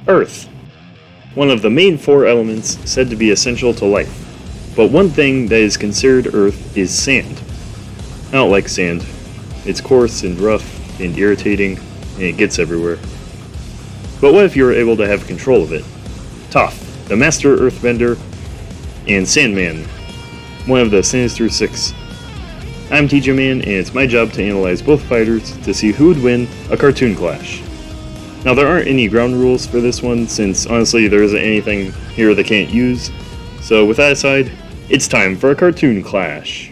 Earth. One of the main four elements said to be essential to life. But one thing that is considered Earth is sand. I don't like sand. It's coarse and rough and irritating, and it gets everywhere. But what if you were able to have control of it? Toph, the master earthbender, and Sandman, one of the Sinister Six. I'm TJ Man, and it's my job to analyze both fighters to see who would win a cartoon clash. Now, there aren't any ground rules for this one, since honestly there isn't anything here they can't use. So with that aside, it's time for a cartoon clash.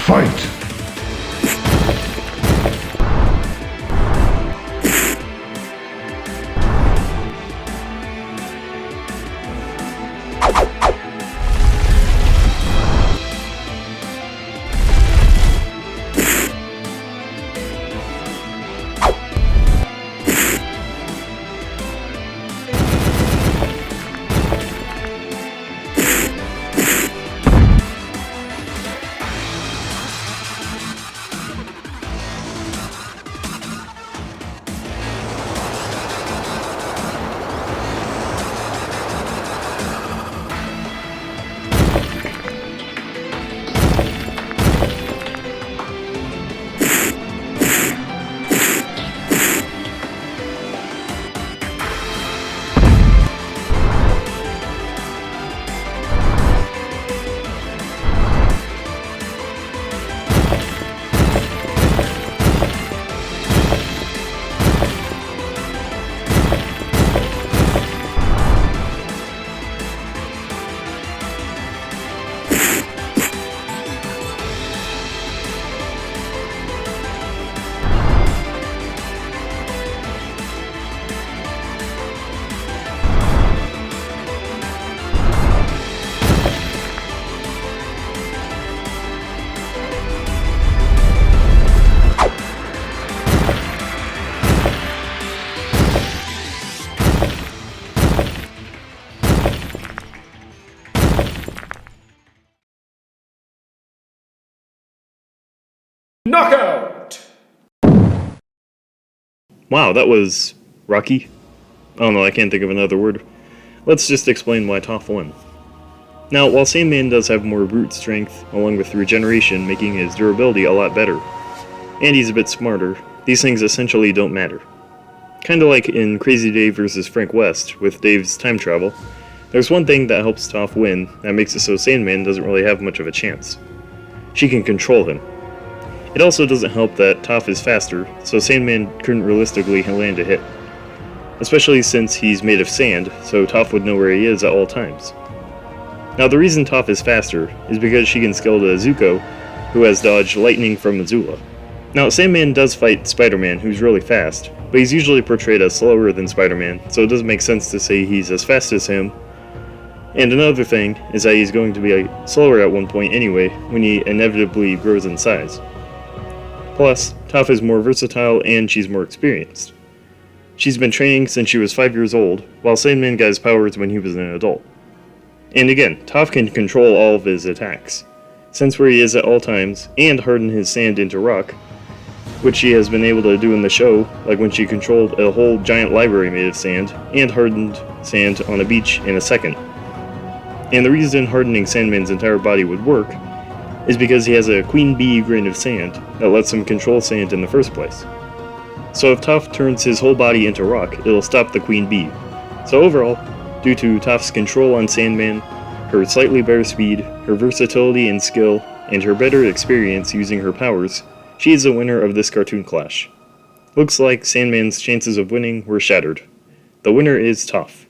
Fight! Knockout! Wow, that was rocky. Oh no, I can't think of another word. Let's just explain why Toph won. Now, while Sandman does have more brute strength, along with regeneration making his durability a lot better, and he's a bit smarter, these things essentially don't matter. Kinda like in Crazy Dave vs. Frank West, with Dave's time travel, there's one thing that helps Toph win that makes it so Sandman doesn't really have much of a chance. She can control him. It also doesn't help that Toph is faster, so Sandman couldn't realistically land a hit. Especially since he's made of sand, so Toph would know where he is at all times. Now the reason Toph is faster is because she can scale to Zuko, who has dodged lightning from Azula. Now Sandman does fight Spider-Man, who's really fast, but he's usually portrayed as slower than Spider-Man, so it doesn't make sense to say he's as fast as him. And another thing is that he's going to be slower at one point anyway, when he inevitably grows in size. Plus, Toph is more versatile and she's more experienced. She's been training since she was 5 years old, while Sandman got his powers when he was an adult. And again, Toph can control all of his attacks, sense where he is at all times, and harden his sand into rock, which she has been able to do in the show, like when she controlled a whole giant library made of sand, and hardened sand on a beach in a second. And the reason hardening Sandman's entire body would work is because he has a queen bee grain of sand that lets him control sand in the first place. So if Toph turns his whole body into rock, it'll stop the queen bee. So overall, due to Toph's control on Sandman, her slightly better speed, her versatility and skill, and her better experience using her powers, she is the winner of this cartoon clash. Looks like Sandman's chances of winning were shattered. The winner is Toph.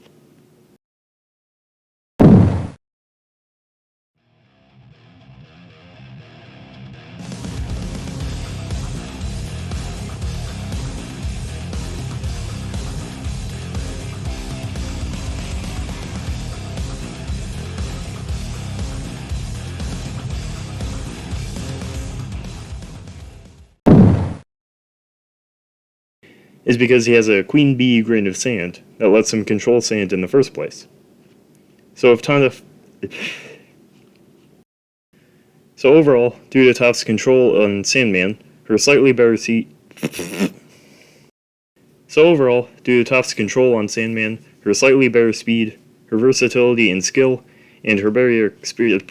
is because he has a queen bee grain of sand that lets him control sand in the first place. So overall, due to Toph's control on Sandman, her slightly better speed, her versatility and skill, and her better experience,